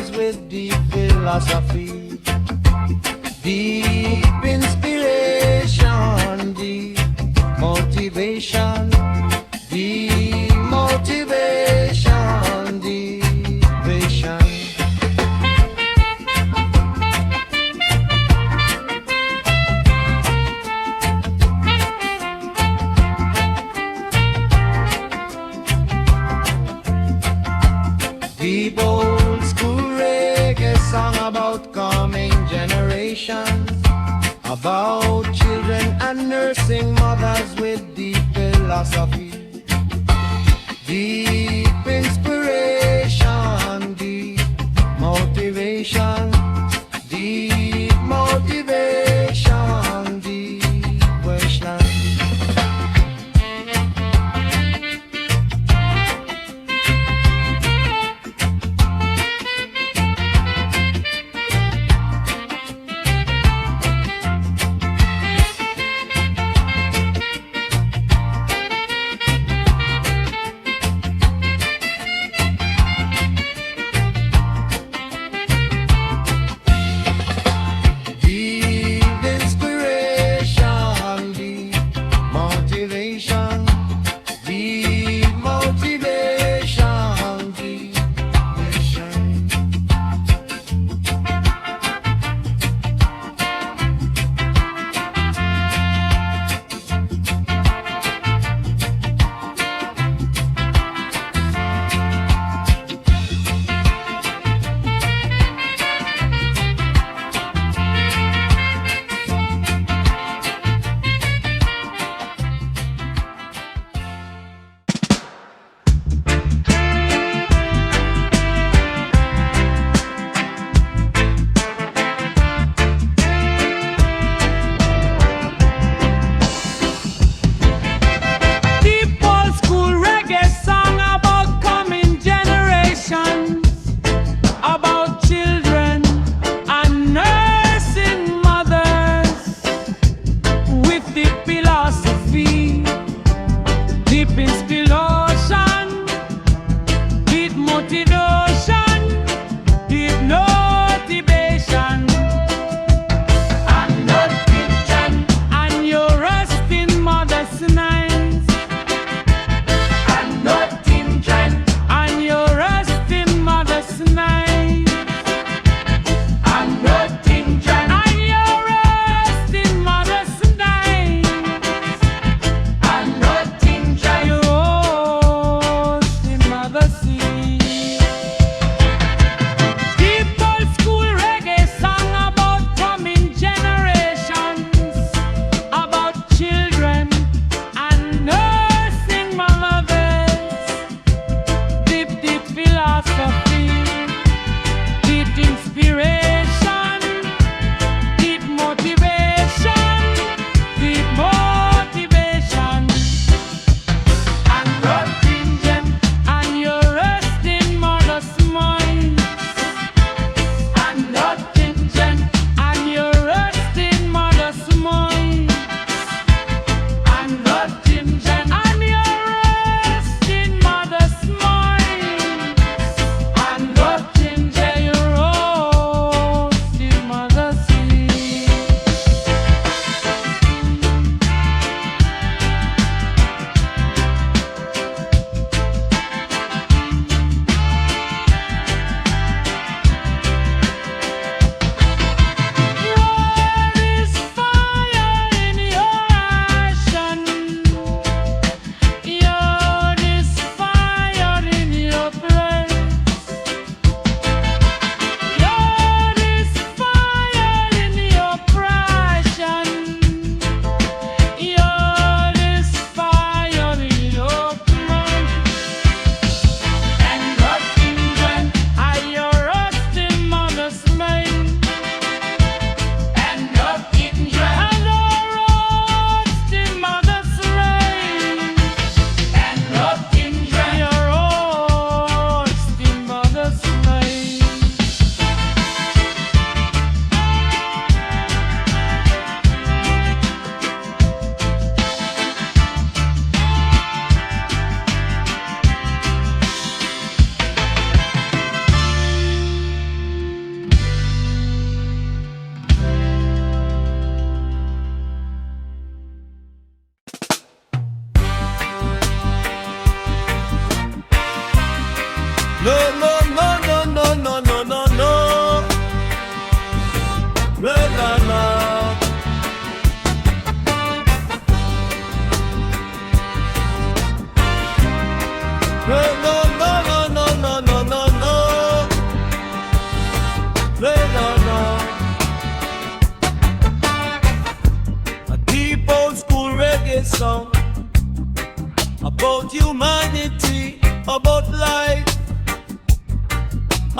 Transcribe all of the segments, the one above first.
mothers with deep philosophy, deep inspiration, deep motivation, deep motivation, deep vision. Deep old school reggae song about coming generations, about children and nursing mothers with deep philosophy, deep inspiration, deep motivation, deep motivation, deep question.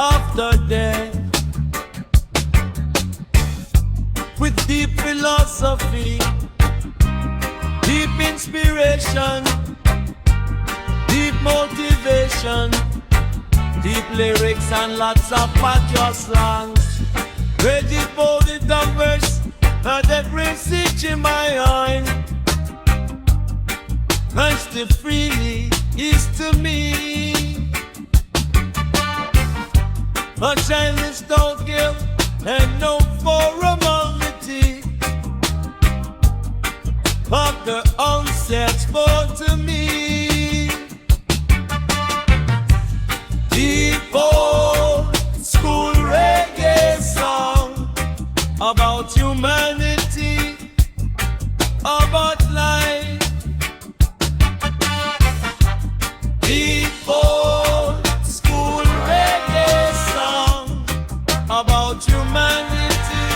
after death. With deep philosophy, deep inspiration, deep motivation, deep lyrics and lots of patio songs. Ready for the verse and every stitch in my eye. Christ the freely is to me a childless don't give and no formality of the onset born to me. Deep old school reggae song about humanity, about life. Deep old school reggae song about humanity,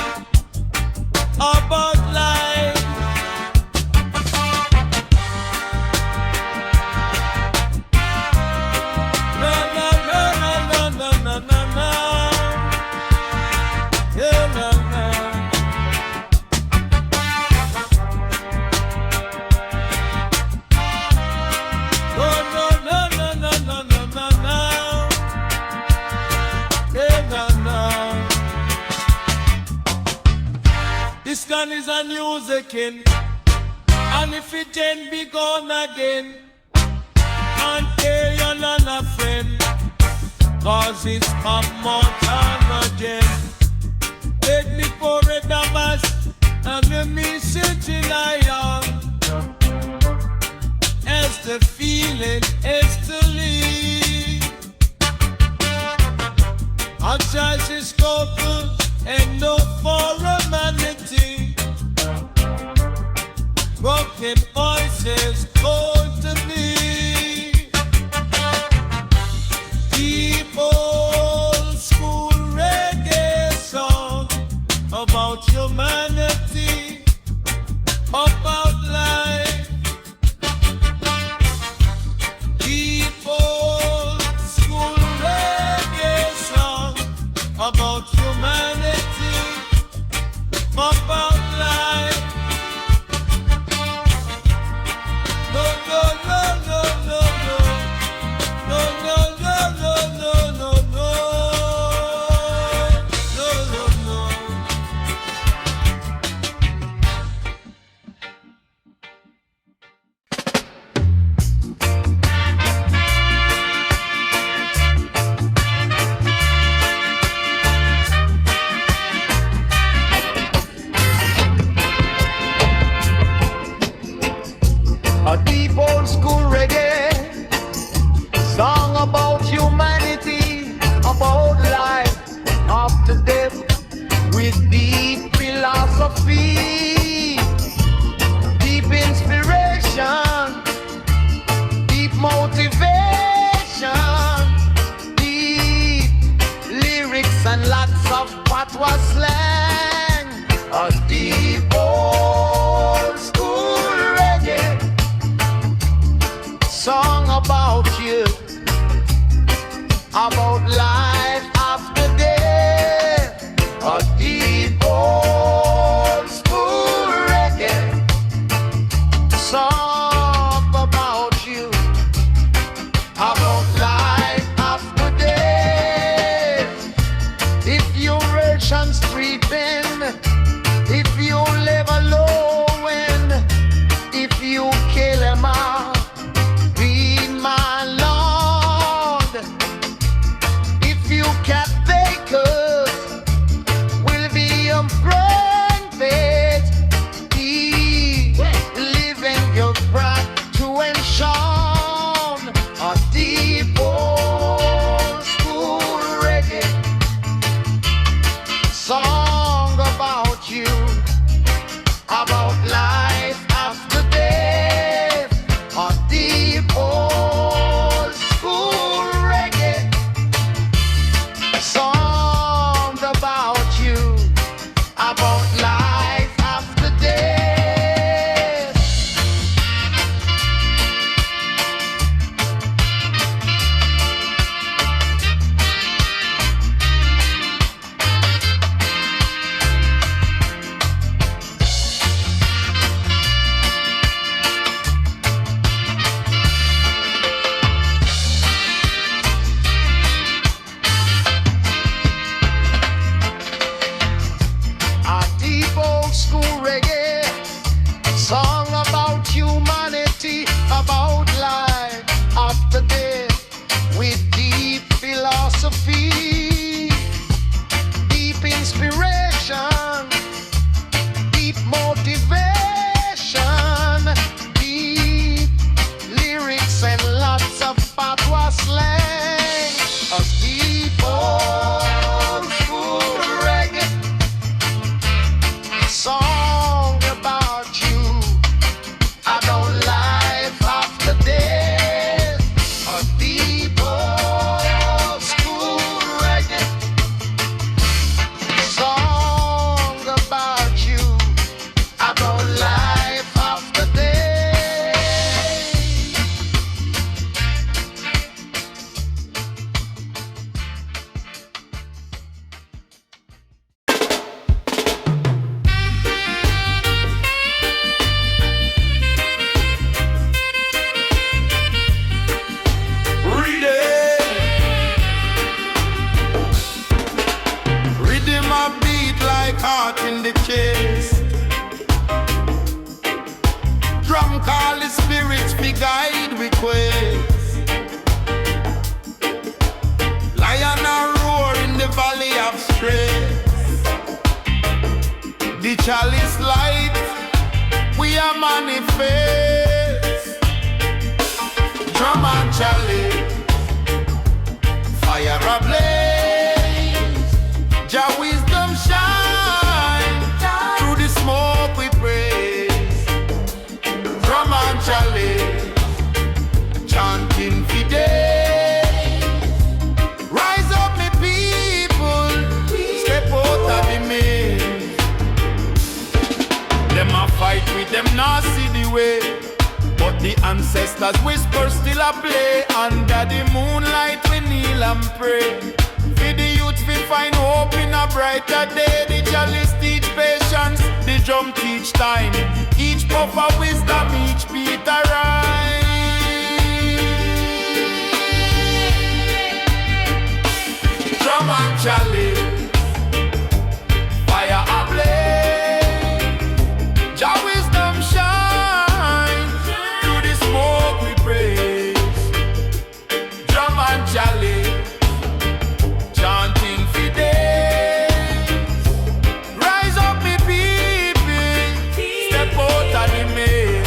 about life. Na na na na na na na na na. Yeah, na na. Oh no no no no no no no no. Yeah, na na. This gun is a music-in, and if it then be gone again, and tell you none a friend, cause it's come more time again. Let me pour it a mass, and let me sit in iron, as the feeling is to leave. Our choice is couple and no formality. Broken voices call to me. Deep old school reggae song about humanity, about life. Deep old school reggae song about humanity, about life. No, no, no, no, no, no. No, no, no, no, no, no, no. No, no, no. A deep old school reggae song about humanity, about life after death, with deep philosophy, deep inspiration, deep motivation, deep lyrics and lots of patois slang. A deep old school reggae song about you, about life after death. A deep old school reggae song about you, about life after death. If your version's free the chase. Drum call the spirits, be guide we quest. Lion a roar in the valley of stress. The chalice light, we are manifest. Drum and chalice, fire ablaze. Jah wisdom shine, through the smoke we praise. Drum and chalice, chanting for days. Rise up me people, step out of the maze. Them a fight with them, not see the way. But the ancestors whisper still a play. Under the moonlight we kneel and pray. For the youth we find hope in a brighter day. The chalice teach patience, the drum teach time. Each puff of wisdom, each beat a rhyme. Drum and chalice, fire ablaze. Jah wisdom shine, through the smoke we praise. Drum and chalice, chanting for days. Rise up me people, step out of the maze.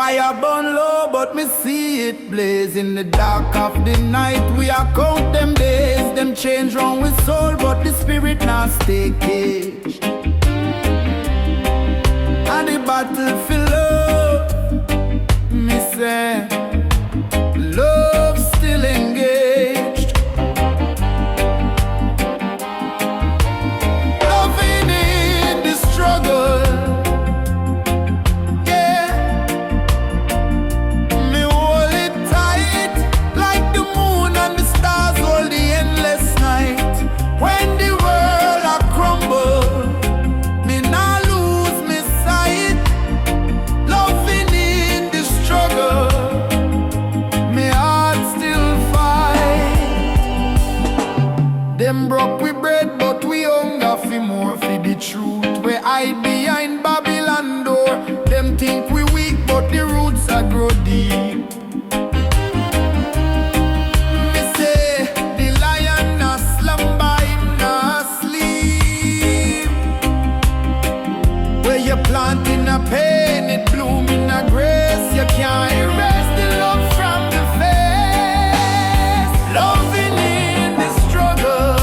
Fire burn low, but me see it blaze in the dark of the night. We are count them days, them change round with soul, but the spirit now stay caged. And the battle for love, me say, love still engaged. Loving in the struggle. Them broke we bread, but we hunger for more. For the truth we hide behind Babylon door. Them think we weak, but the roots are grow deep. Me say the lion not slumber, him not sleep. Where you plant in a pain, it bloom in a grace. You can't erase the love from the face. Loving in the struggle.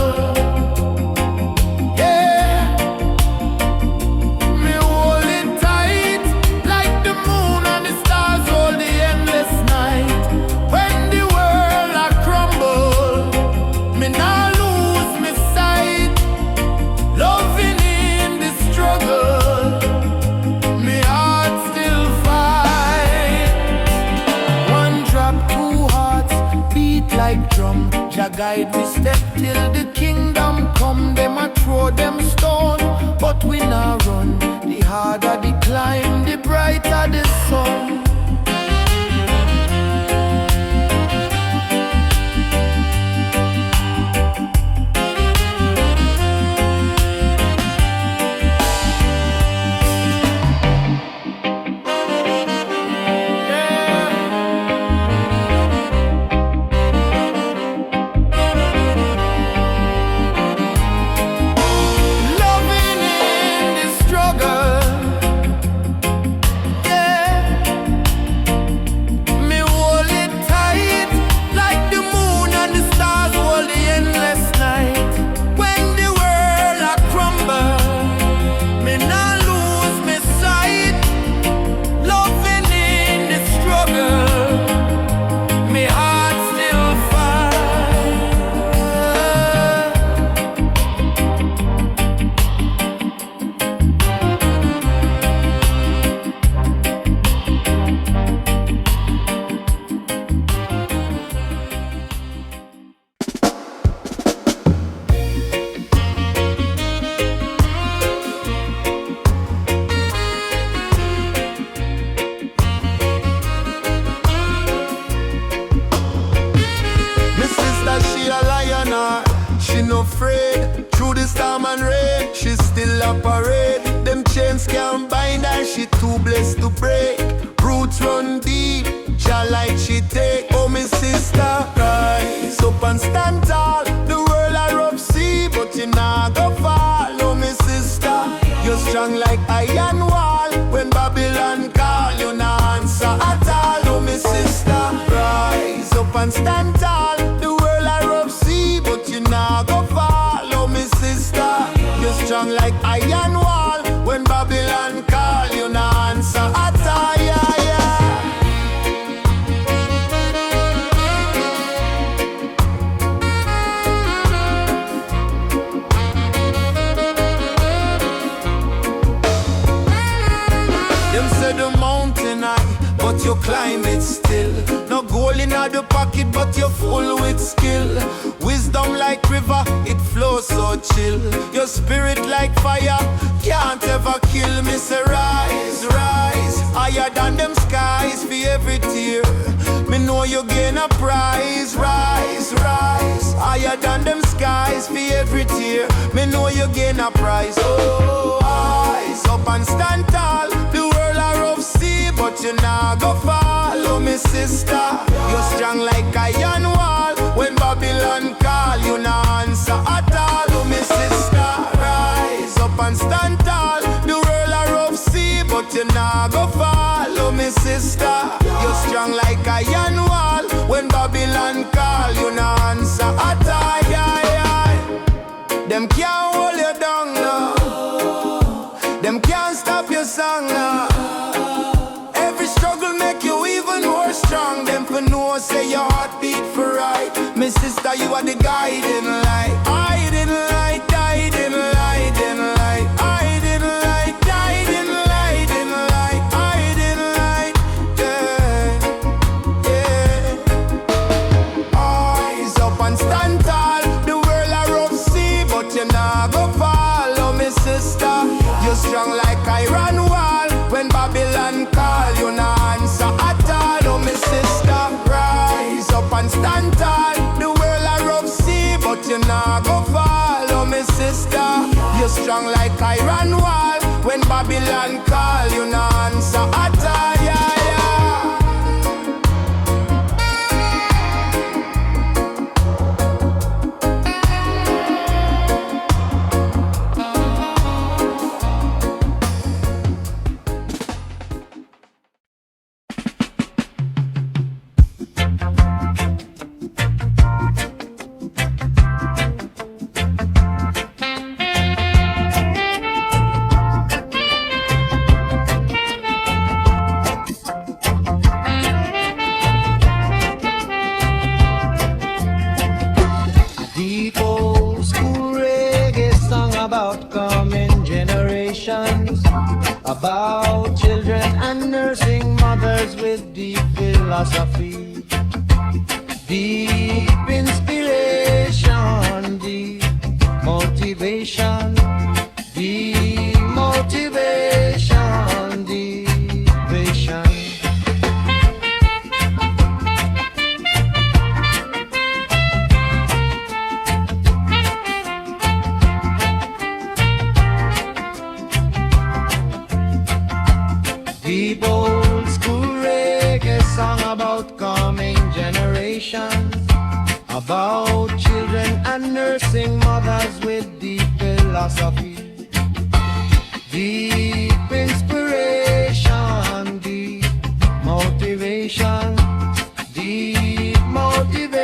Jah guide me step till the kingdom come. Them a throw them stone, but we not run. The harder the climb, the brighter the sun. but you nah go follow me sister. You're strong like a iron wall. When Babylon call, you nah answer at all. Them can't hold you down now. Them can't stop your song now. Every struggle make you even more strong. Them for know say your heart beat for right. Me sister, you are the guiding light. I didn't light, guiding light, light. I didn't light, guiding light, light. I didn't light, yeah. Eyes up and stand tall. The world a rough sea, but you nah go follow me sister. You strong like iron wall. When Babylon call, you nah answer at all. Oh me sister, rise up and stand tall. The world a rough sea, but you nah go follow me sister. You strong like iron wall. When Babylon call, you nah answer at all. Yeah, yeah. Deep old school reggae song about coming generations, about children and nursing mothers with deep philosophy, deep inspiration, deep motivation, deep motivation, deep vision. Deep old school reggae song about coming generations, about children and nursing mothers with deep philosophy, deep inspiration, deep motivation, deep motivation,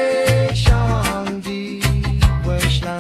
deep question.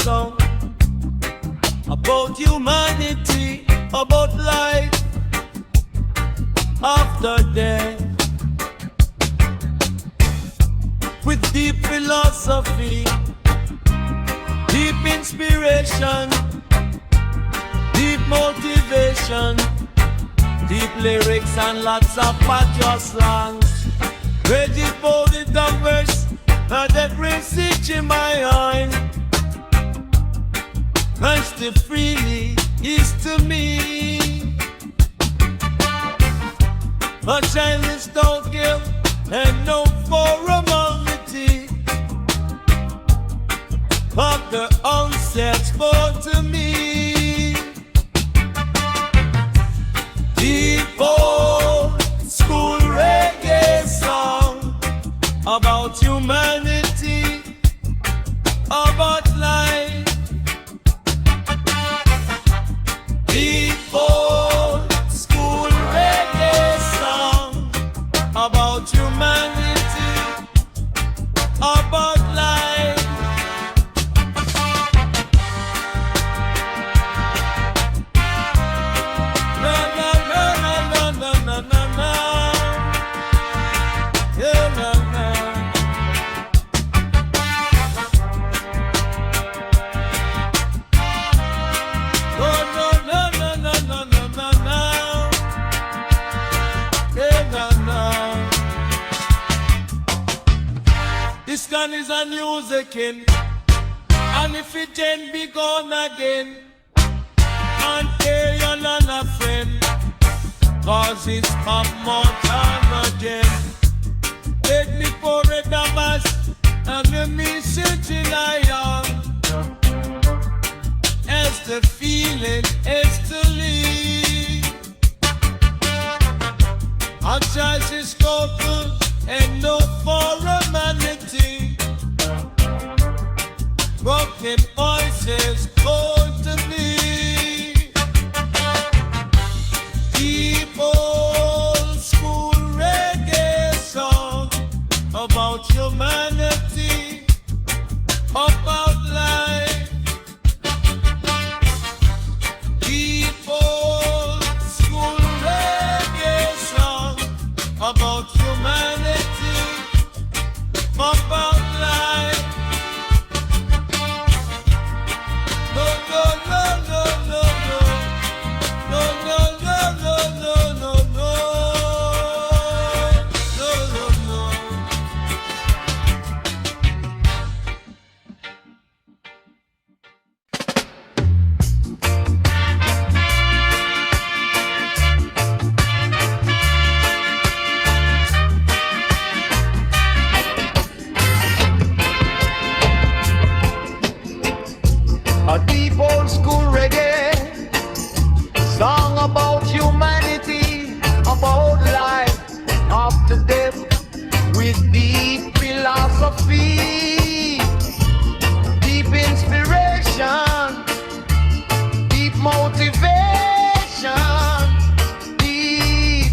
song about humanity, about life after death, with deep philosophy, deep inspiration, deep motivation, deep lyrics and lots of patois slangs. Ready for the verse and every stitch in my eye. Christ the freely is to me a shyness don't give and no formality. But the onset spoke to me. Deep old school reggae song about humanity, about life. Deep old school reggae song about humanity, about life. Na na na na na na na na. Yeah, na na. No no no no no no no no no. Yeah, na na. This gun is a music-in, and if it ain't be gone again, can't tell you none a friend, cause it's a mountain again. Take me for a damas, and let me sit in a yard, as the feeling is to leave. Our choice is total and no formality. Broken voices call to me. Deep old school reggae song about humanity, about life. Deep old school reggae song about humanity, about life. No, no, no, no, no, no. No, no, no, no, no, no, no. No, no, no. A deep old school reggae song about humanity, about life after death, with deep philosophy, deep inspiration, deep motivation, deep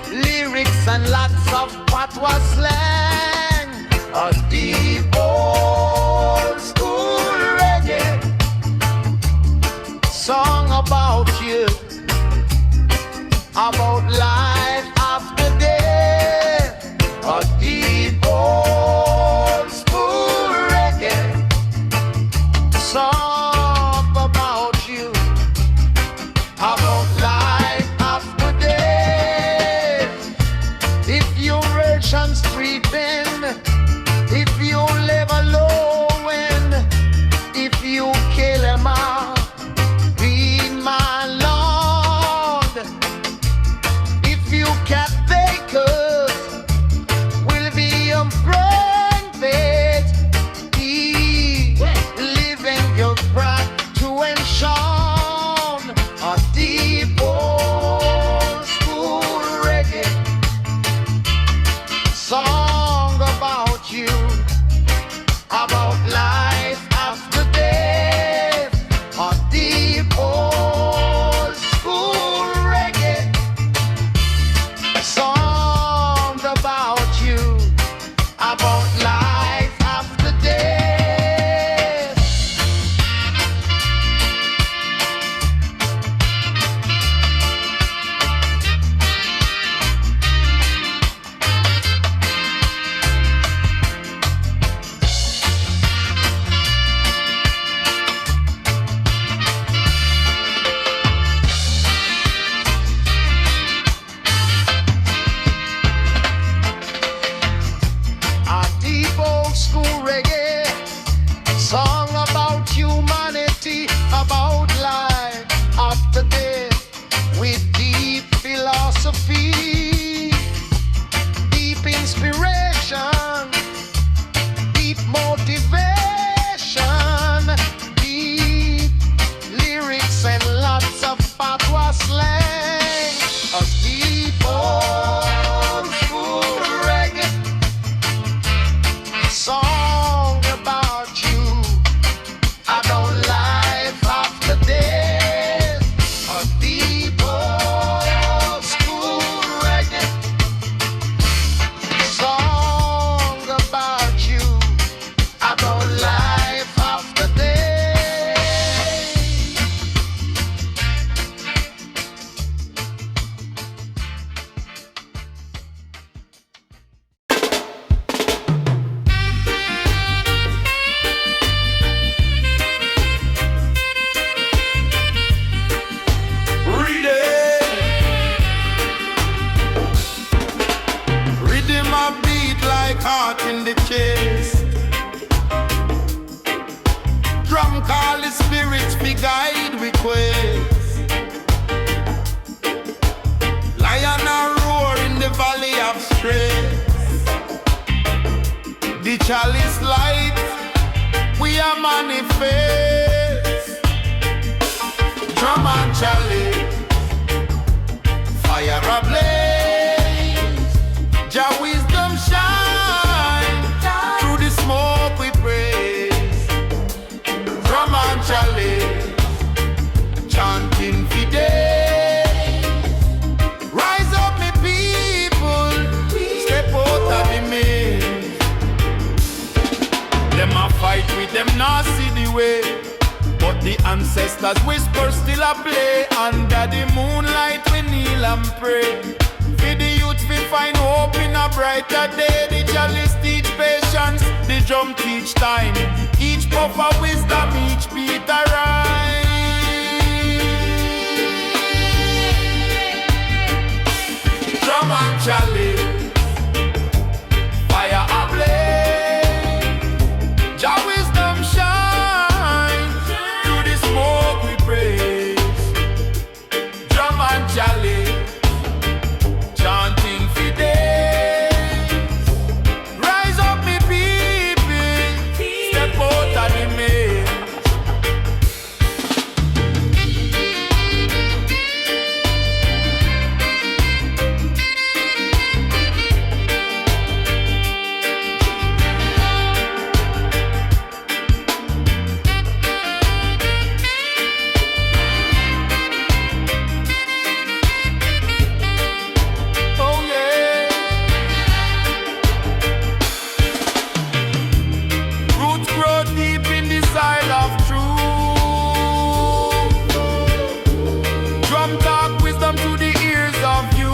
lyrics and lots of patois slang. A deep old school reggae song about you, about life after death. A deep old school reggae song about you, about life after death. If you rich and creeping, if you live alone, if you kill them all, be my Lord. If you cat bakers will be a friend faith, be living your pride to ensure a deep old school reggae song about Rhythm a beat like heart in the chest. Drum call the spirits, be guide we quest. Lion a roar in the valley of stress. The chalice light, we are manifest. Drum and chalice, fire ablaze. Jah wisdom shine, through the smoke we praise. Drum and chalice, chanting for days. Rise up me people, step out of the maze. Them a fight with them, not see the way. But the ancestors whisper still a play. Under the moonlight we kneel and pray. For the youth we find hope in a brighter day. The chalice teach patience, the drum teach time. Each puff of wisdom, each beat a rhyme. Drum and chalice, fire ablaze. Jah wisdom shine, through the smoke we praise. Drum and chalice, chanting for days. Rise up me people, step out of the maze. Oh yeah. Roots grow deep in the soil of truth. Drum talk wisdom to the ears of you.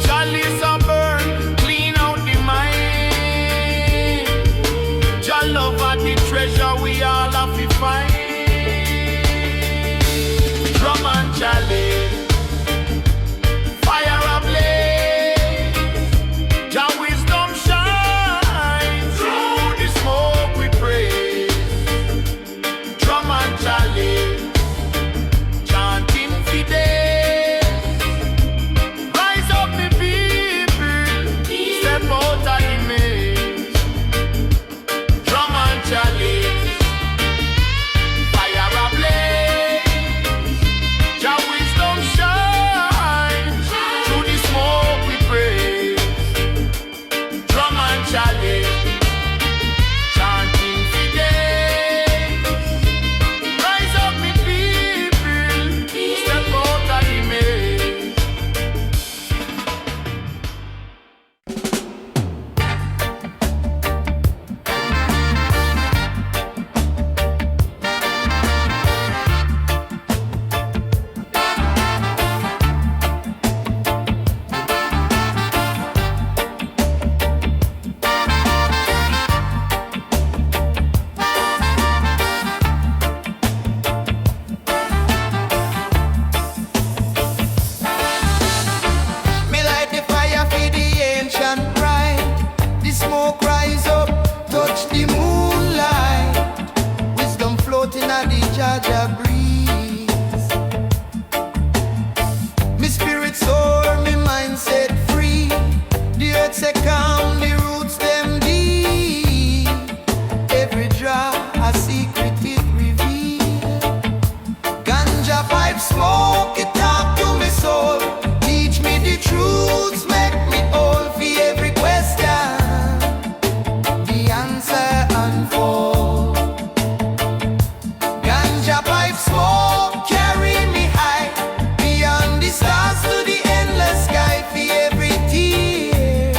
Chalice a burn, clean out the mind. Jah love are the treasure we all have to find. Drum and chalice, fire ablaze. Jah wisdom shine, through the smoke we praise. Drum and chalice, chanting for days. Rise up the people, step out of the maze. Drum and chalice, fire ablaze. Jah wisdom shine, through the smoke we praise. Drum and chalice, chanting for days. Rise up me people, step out of the maze. Me light the fire for the ancient pride. The smoke rise up, touch the moonlight. Wisdom floating at the Jaja breeze. Me spirit soar, me mind set free. The earth say calm, the roots them deep. Every drop a secret it reveal. Ganja pipe smoke, it talk to me soul. Teach me the truths, make me all for every question. The answer unfold. Ganja pipe smoke, carry me high. Beyond the stars to the endless sky for every tear.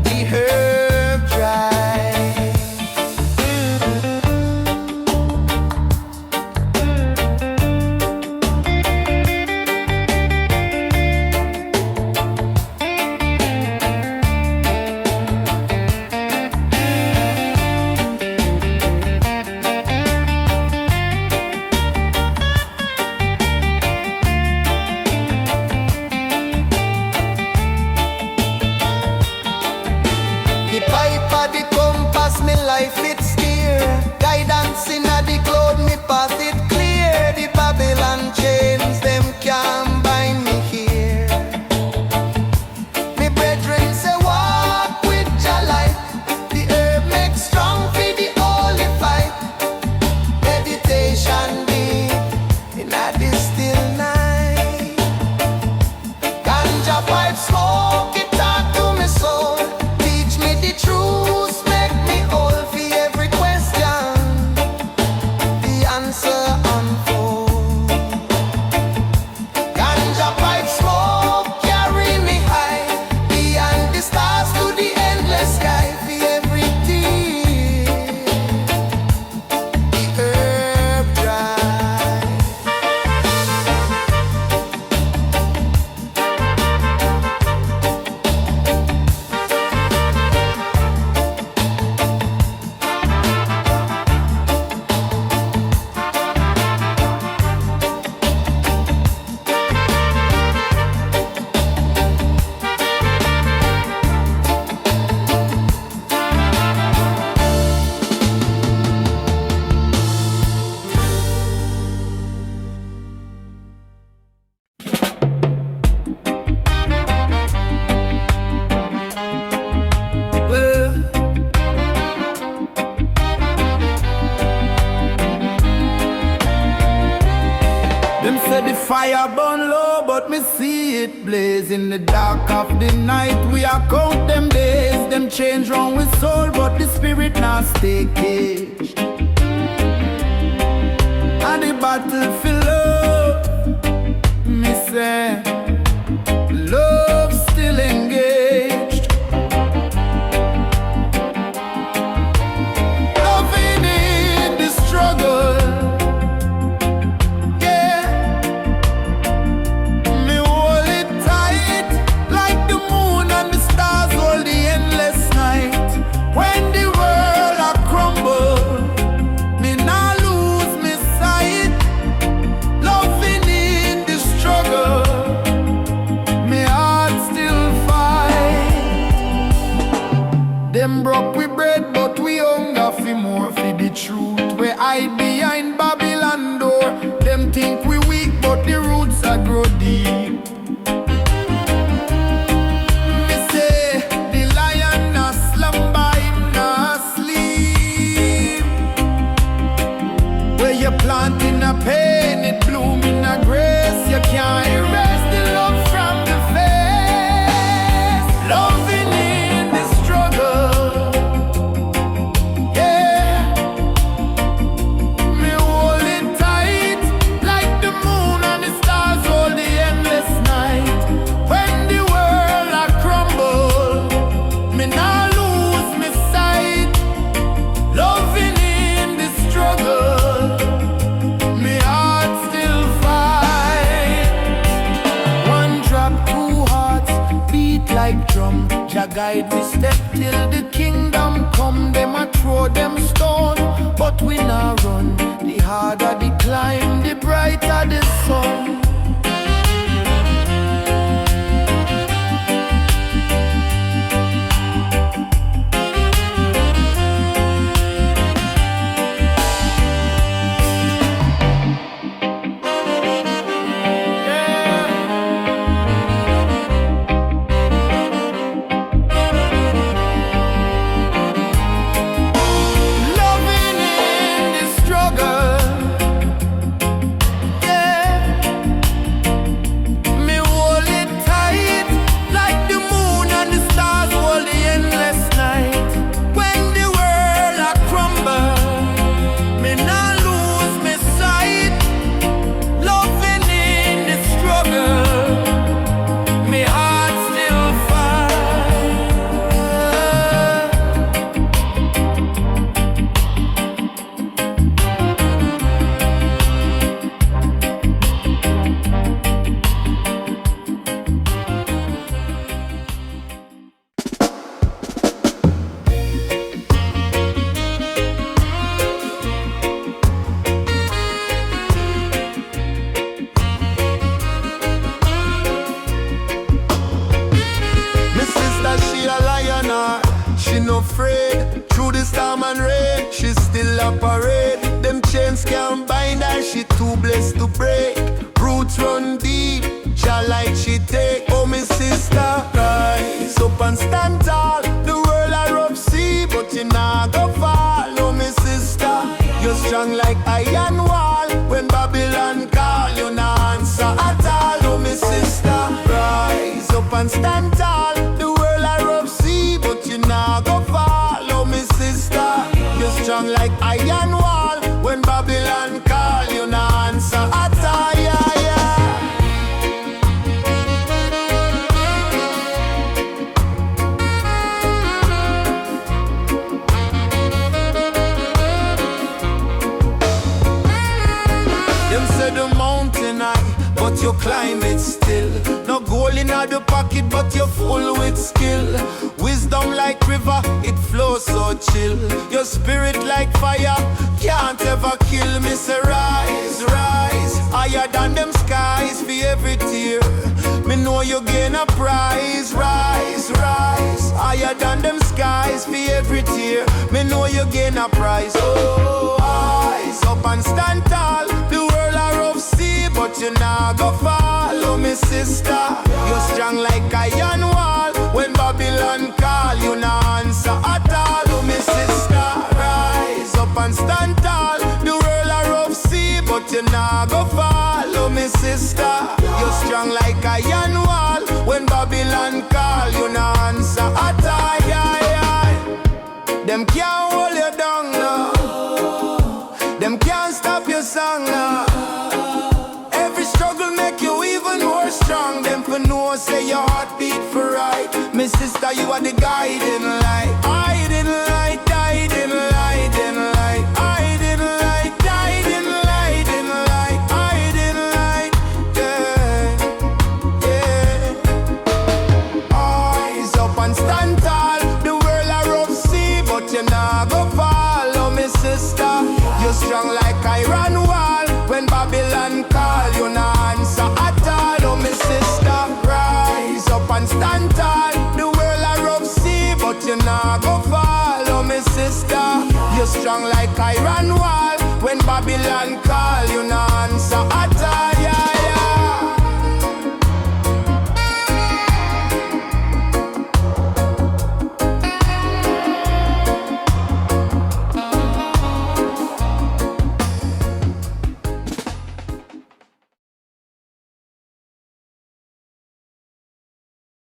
The herb dry. me see it blaze in the dark of the night. We are count them days, them change round with soul, but the spirit now stay caged. And the battle for love, me say, love still engaged. Loving in the struggle. When the world a crumble, me nah lose me sight. Loving in the struggle, me heart still fight. Them broke we bread, but we hunger for more. For the truth we hide behind Babylon door. Them think we weak, but the roots are grow deep. Planting a pain, it bloom in a grace. You can't erase the love from the face. Loving in the struggle, yeah. Me hold it tight, like the moon and the stars hold the endless night. When the world a crumble, me nah lose me sight. Loving in the struggle. Like drum, Jah guide we step till the kingdom come. Them a throw them stone, but we nah run. The harder the climb, the brighter the sun. you nah go follow me, sister. You're strong like a iron wall. When Babylon call, you no answer at all. Them can't hold you down now. Them can't stop your song now. Every struggle make you even more strong. Them for know say your heart beat for right. My sister, you are the guiding light. Guiding light, guiding light, guiding light. Guiding light, guiding light, guiding light, guiding light. Yeah, yeah. Eyes up and stand tall. The world a rough sea, but you nah go fall. Oh, my sister, you're strong like iron wall. When Babylon call, you nah answer at all. Oh, my sister, rise up and stand tall. The world a rough sea, but you nah go fall. Oh, my sister, you're strong like iron wall. When Babylon call, you nah answer at all.